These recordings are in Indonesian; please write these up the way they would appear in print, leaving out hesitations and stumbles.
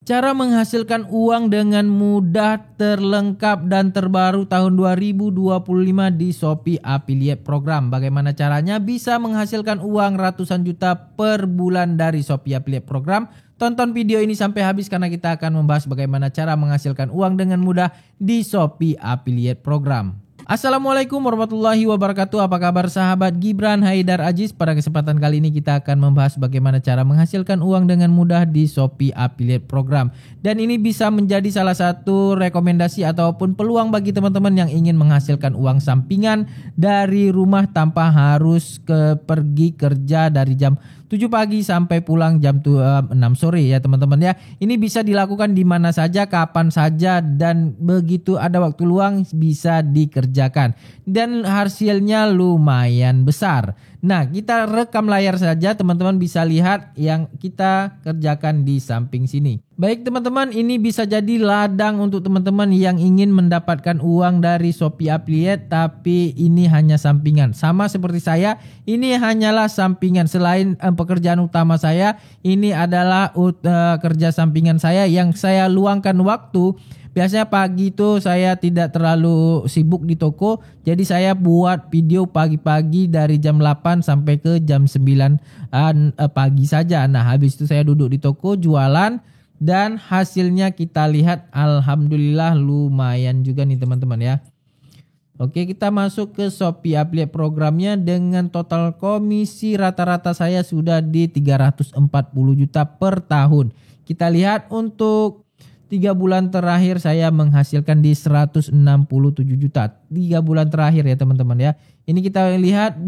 Cara menghasilkan uang dengan mudah, terlengkap dan terbaru tahun 2025 di Shopee Affiliate Program. Bagaimana caranya bisa menghasilkan uang ratusan juta per bulan dari Shopee Affiliate Program? Tonton video ini sampai habis karena kita akan membahas bagaimana cara menghasilkan uang dengan mudah di Shopee Affiliate Program. Assalamualaikum warahmatullahi wabarakatuh. Apa kabar sahabat Gibran Haidar Aziz? Pada kesempatan kali ini kita akan membahas bagaimana cara menghasilkan uang dengan mudah di Shopee Affiliate Program. Dan ini bisa menjadi salah satu rekomendasi ataupun peluang bagi teman-teman yang ingin menghasilkan uang sampingan dari rumah tanpa harus pergi kerja dari jam 7 pagi sampai pulang jam 6 sore ya teman-teman ya. Ini bisa dilakukan di mana saja, kapan saja, dan begitu ada waktu luang bisa dikerjakan. Dan hasilnya lumayan besar. Nah, kita rekam layar saja, teman-teman bisa lihat yang kita kerjakan di samping sini. Baik teman-teman, ini bisa jadi ladang untuk teman-teman yang ingin mendapatkan uang dari Shopee Affiliate, tapi ini hanya sampingan. Sama seperti saya, ini hanyalah sampingan. Selain pekerjaan utama saya, ini adalah kerja sampingan saya yang saya luangkan waktu. Biasanya pagi itu saya tidak terlalu sibuk di toko, jadi saya buat video pagi-pagi dari jam 8 sampai ke jam 9 pagi saja. Nah, habis itu saya duduk di toko jualan dan hasilnya kita lihat alhamdulillah lumayan juga nih teman-teman ya. Oke, kita masuk ke Shopee Affiliate Programnya. Dengan total komisi rata-rata saya sudah di 340 juta per tahun. Kita lihat untuk 3 bulan terakhir saya menghasilkan di 167 juta. 3 bulan terakhir ya teman-teman ya. Ini kita lihat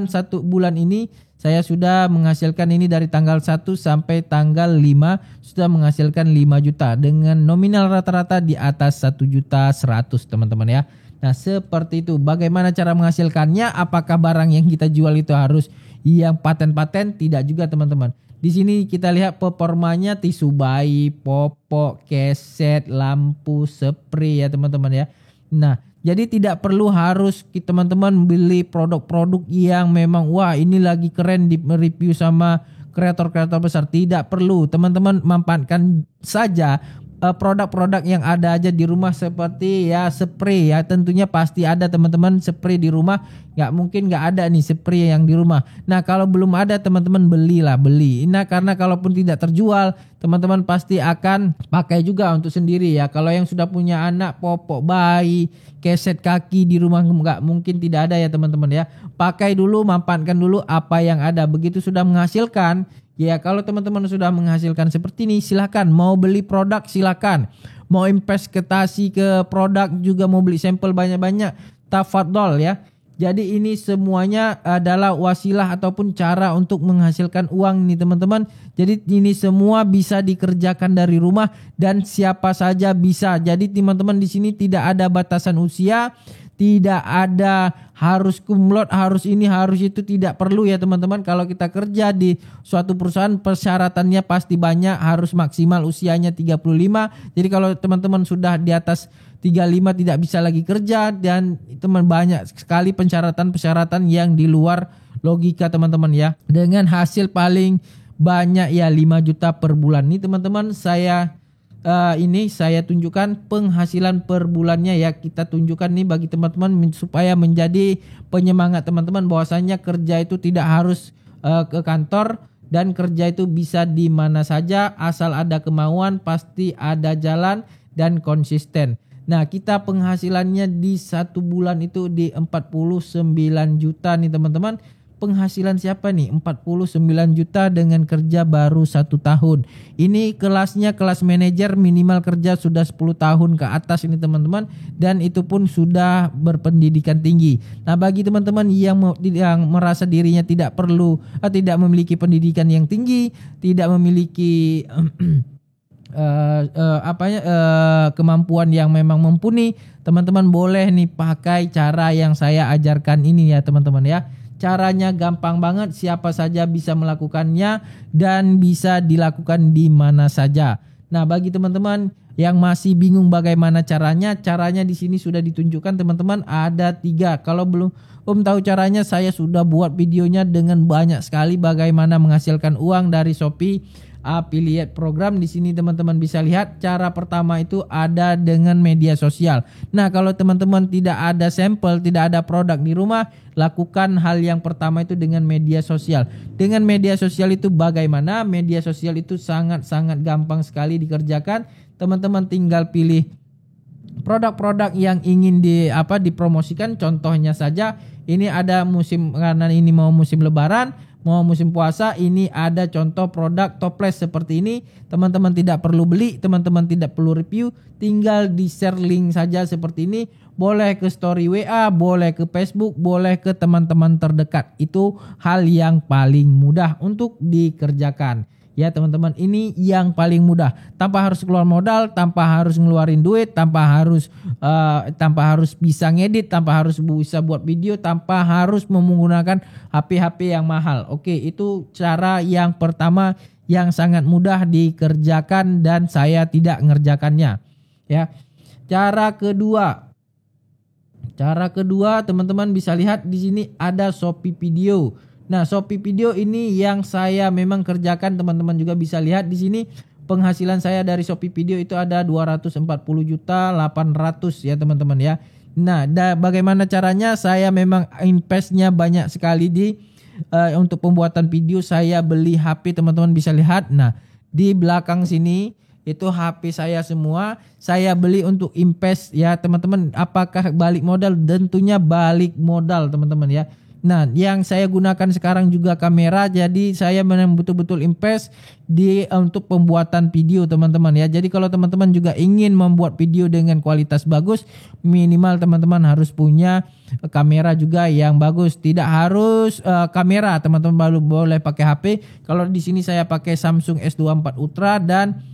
satu bulan ini saya sudah menghasilkan ini dari tanggal 1 sampai tanggal 5 sudah menghasilkan 5 juta dengan nominal rata-rata di atas 1.100.000 teman-teman ya. Nah, seperti itu. Bagaimana cara menghasilkannya? Apakah barang yang kita jual itu harus yang paten-paten? Tidak juga teman-teman. Di sini kita lihat performanya tisu bayi, popok, keset, lampu, spray ya teman-teman ya. Nah, jadi tidak perlu harus teman-teman beli produk-produk yang memang wah ini lagi keren di review sama kreator-kreator besar. Tidak perlu, teman-teman manfaatkan saja produk-produk yang ada aja di rumah seperti ya spray ya, tentunya pasti ada teman-teman spray di rumah, nggak mungkin nggak ada nih spray yang di rumah. Nah, kalau belum ada teman-teman beli. Nah, karena kalaupun tidak terjual teman-teman pasti akan pakai juga untuk sendiri ya. Kalau yang sudah punya anak, popok bayi, keset kaki di rumah nggak mungkin tidak ada ya teman-teman ya. Pakai dulu, manfaatkan dulu apa yang ada. Begitu sudah menghasilkan ya, kalau teman-teman sudah menghasilkan seperti ini, silahkan mau beli produk silahkan, mau investasi ke produk juga, mau beli sampel banyak-banyak, tafadhol ya. Jadi ini semuanya adalah wasilah ataupun cara untuk menghasilkan uang nih teman-teman. Jadi ini semua bisa dikerjakan dari rumah dan siapa saja bisa. Jadi teman-teman di sini tidak ada batasan usia, tidak ada harus kumlot, harus ini, harus itu, tidak perlu ya teman-teman. Kalau kita kerja di suatu perusahaan persyaratannya pasti banyak, harus maksimal usianya 35. Jadi kalau teman-teman sudah di atas 35 tidak bisa lagi kerja, dan teman banyak sekali persyaratan yang di luar logika teman-teman ya. Dengan hasil paling banyak ya 5 juta per bulan. Nih teman-teman saya tunjukkan penghasilan per bulannya ya. Kita tunjukkan nih bagi teman-teman supaya menjadi penyemangat teman-teman bahwasanya kerja itu tidak harus ke kantor, dan kerja itu bisa di mana saja asal ada kemauan, pasti ada jalan dan konsisten. Nah, kita penghasilannya di 1 bulan itu di 49 juta nih teman-teman. Penghasilan siapa nih? 49 juta dengan kerja baru 1 tahun. Ini kelasnya kelas manajer, minimal kerja sudah 10 tahun ke atas ini teman-teman, dan itu pun sudah berpendidikan tinggi. Nah, bagi teman-teman yang merasa dirinya tidak memiliki pendidikan yang tinggi, tidak memiliki kemampuan yang memang mumpuni, teman-teman boleh nih pakai cara yang saya ajarkan ini ya teman-teman ya. Caranya gampang banget, siapa saja bisa melakukannya dan bisa dilakukan di mana saja. Nah, bagi teman-teman yang masih bingung bagaimana caranya di sini sudah ditunjukkan teman-teman, ada 3. Kalau belum tahu caranya, saya sudah buat videonya dengan banyak sekali bagaimana menghasilkan uang dari Shopee affiliate program. Di sini teman-teman bisa lihat cara pertama itu ada dengan media sosial. Nah, kalau teman-teman tidak ada sampel, tidak ada produk di rumah, lakukan hal yang pertama itu dengan media sosial. Dengan media sosial itu bagaimana? Media sosial itu sangat-sangat gampang sekali dikerjakan. Teman-teman tinggal pilih produk-produk yang ingin dipromosikan. Contohnya saja ini ada musim, karena ini mau musim lebaran, mau musim puasa, ini ada contoh produk toples seperti ini. Teman-teman tidak perlu beli, teman-teman tidak perlu review, tinggal di share link saja seperti ini. Boleh ke story WA, boleh ke Facebook, boleh ke teman-teman terdekat. Itu hal yang paling mudah untuk dikerjakan. Ya teman-teman, ini yang paling mudah, tanpa harus keluar modal, tanpa harus ngeluarin duit, tanpa harus bisa ngedit, tanpa harus bisa buat video, tanpa harus menggunakan HP yang mahal. Oke, itu cara yang pertama yang sangat mudah dikerjakan dan saya tidak ngerjakannya. Ya, cara kedua teman-teman bisa lihat di sini ada Shopee Video. Nah, Shopee Video ini yang saya memang kerjakan, teman-teman juga bisa lihat di sini. Penghasilan saya dari Shopee Video itu ada 240.800.000 ya teman-teman ya. Nah, bagaimana caranya? Saya memang investnya banyak sekali untuk pembuatan video. Saya beli HP, teman-teman bisa lihat. Nah, di belakang sini itu HP saya semua. Saya beli untuk invest ya teman-teman. Apakah balik modal? Tentunya balik modal teman-teman ya. Nah, yang saya gunakan sekarang juga kamera, jadi saya memang betul-betul invest untuk pembuatan video teman-teman ya. Jadi kalau teman-teman juga ingin membuat video dengan kualitas bagus, minimal teman-teman harus punya kamera juga yang bagus. Tidak harus kamera, teman-teman baru boleh pakai HP. Kalau di sini saya pakai Samsung S24 Ultra dan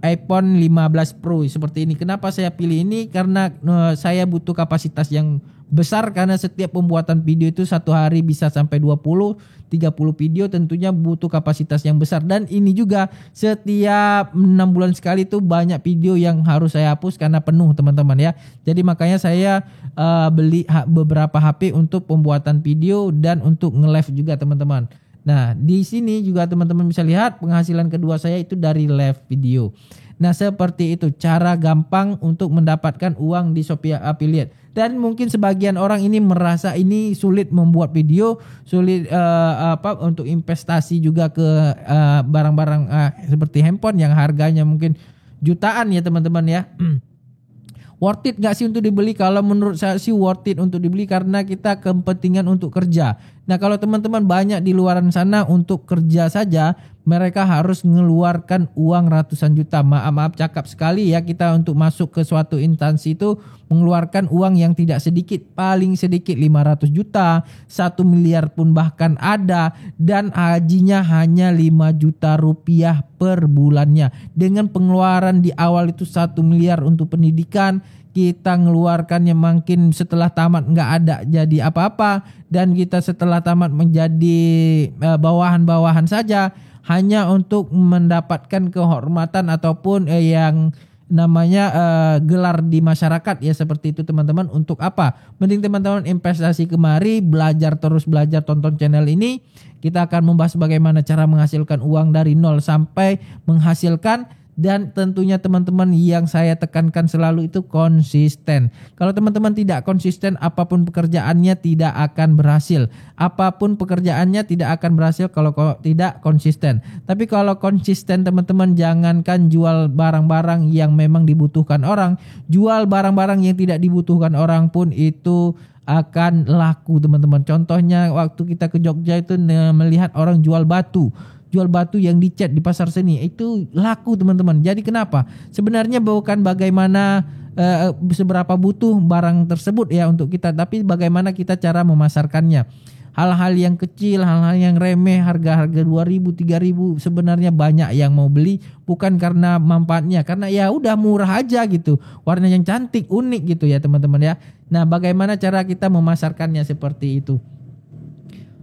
iPhone 15 Pro seperti ini. Kenapa saya pilih ini? Karena saya butuh kapasitas yang besar, karena setiap pembuatan video itu satu hari bisa sampai 20-30 video, tentunya butuh kapasitas yang besar. Dan ini juga setiap 6 bulan sekali itu banyak video yang harus saya hapus karena penuh teman-teman ya. Jadi makanya saya beli beberapa HP untuk pembuatan video dan untuk nge-live juga teman-teman. Nah, di sini juga teman-teman bisa lihat penghasilan kedua saya itu dari live video. Nah, seperti itu cara gampang untuk mendapatkan uang di Shopee Affiliate. Dan mungkin sebagian orang ini merasa ini sulit membuat video, sulit untuk investasi juga ke barang-barang seperti handphone yang harganya mungkin jutaan ya teman-teman ya. Worth it gak sih untuk dibeli? Kalau menurut saya sih worth it untuk dibeli, karena kita kepentingan untuk kerja. Nah, kalau teman-teman banyak di luaran sana untuk kerja saja, mereka harus mengeluarkan uang ratusan juta. Maaf cakap sekali ya, kita untuk masuk ke suatu instansi itu mengeluarkan uang yang tidak sedikit. Paling sedikit 500 juta, 1 miliar pun bahkan ada. Dan hajinya hanya 5 juta rupiah per bulannya. Dengan pengeluaran di awal itu 1 miliar untuk pendidikan, kita ngeluarkannya mungkin setelah tamat nggak ada jadi apa-apa, dan kita setelah tamat menjadi bawahan-bawahan saja, hanya untuk mendapatkan kehormatan ataupun yang namanya gelar di masyarakat ya, seperti itu teman-teman. Untuk apa? Mending teman-teman investasi kemari, belajar tonton channel ini. Kita akan membahas bagaimana cara menghasilkan uang dari nol sampai menghasilkan. Dan tentunya teman-teman yang saya tekankan selalu itu konsisten. Kalau teman-teman tidak konsisten, apapun pekerjaannya tidak akan berhasil. Apapun pekerjaannya tidak akan berhasil kalau tidak konsisten. Tapi kalau konsisten teman-teman, jangankan jual barang-barang yang memang dibutuhkan orang, jual barang-barang yang tidak dibutuhkan orang pun itu akan laku teman-teman. Contohnya waktu kita ke Jogja itu melihat orang jual batu yang dicat di pasar seni, itu laku teman-teman. Jadi kenapa? Sebenarnya bukan bagaimana seberapa butuh barang tersebut ya untuk kita, tapi bagaimana kita cara memasarkannya. Hal-hal yang kecil, hal-hal yang remeh, harga-harga 2.000, 3.000 sebenarnya banyak yang mau beli, bukan karena manfaatnya, karena ya udah murah aja gitu, warna yang cantik, unik gitu ya teman-teman ya. Nah, bagaimana cara kita memasarkannya seperti itu.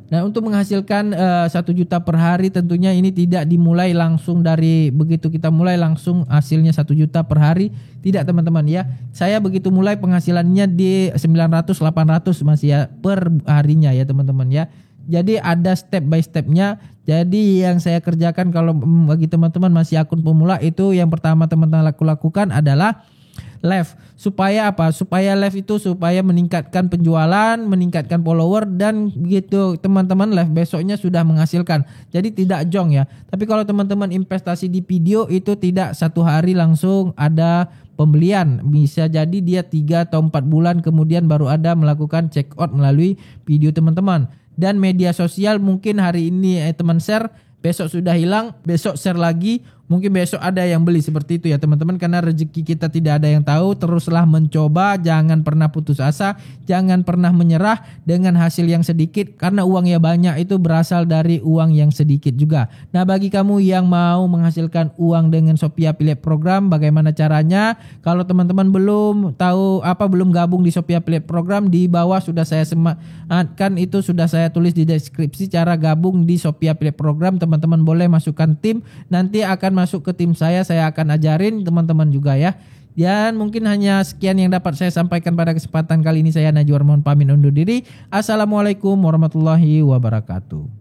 Nah, untuk menghasilkan 1 juta per hari tentunya ini tidak dimulai langsung dari begitu kita mulai langsung hasilnya 1 juta per hari. Tidak teman-teman ya. Saya begitu mulai penghasilannya di 900-800 masih ya per harinya ya teman-teman ya. Jadi ada step by stepnya. Jadi yang saya kerjakan kalau bagi teman-teman masih akun pemula itu yang pertama teman-teman lakukan adalah live. Supaya apa? Supaya live itu supaya meningkatkan penjualan, meningkatkan follower dan begitu teman-teman live besoknya sudah menghasilkan. Jadi tidak jong ya. Tapi kalau teman-teman investasi di video itu tidak satu hari langsung ada pembelian. Bisa jadi dia 3 atau 4 bulan kemudian baru ada melakukan check out melalui video teman-teman. Dan media sosial mungkin hari ini teman share, besok sudah hilang, besok share lagi, mungkin besok ada yang beli, seperti itu ya teman-teman. Karena rezeki kita tidak ada yang tahu, teruslah mencoba, jangan pernah putus asa, jangan pernah menyerah dengan hasil yang sedikit, karena uang yang banyak itu berasal dari uang yang sedikit juga. Nah bagi kamu yang mau menghasilkan uang dengan Shopee Affiliate Program, bagaimana caranya? Kalau teman-teman belum tahu belum gabung di Shopee Affiliate Program, di bawah sudah saya sematkan, itu sudah saya tulis di deskripsi cara gabung di Shopee Affiliate Program. Teman-teman boleh masukkan tim, nanti akan masuk ke tim saya akan ajarin teman-teman juga ya. Dan mungkin hanya sekian yang dapat saya sampaikan pada kesempatan kali ini. Saya Najwa mohon pamit undur diri. Assalamualaikum warahmatullahi wabarakatuh.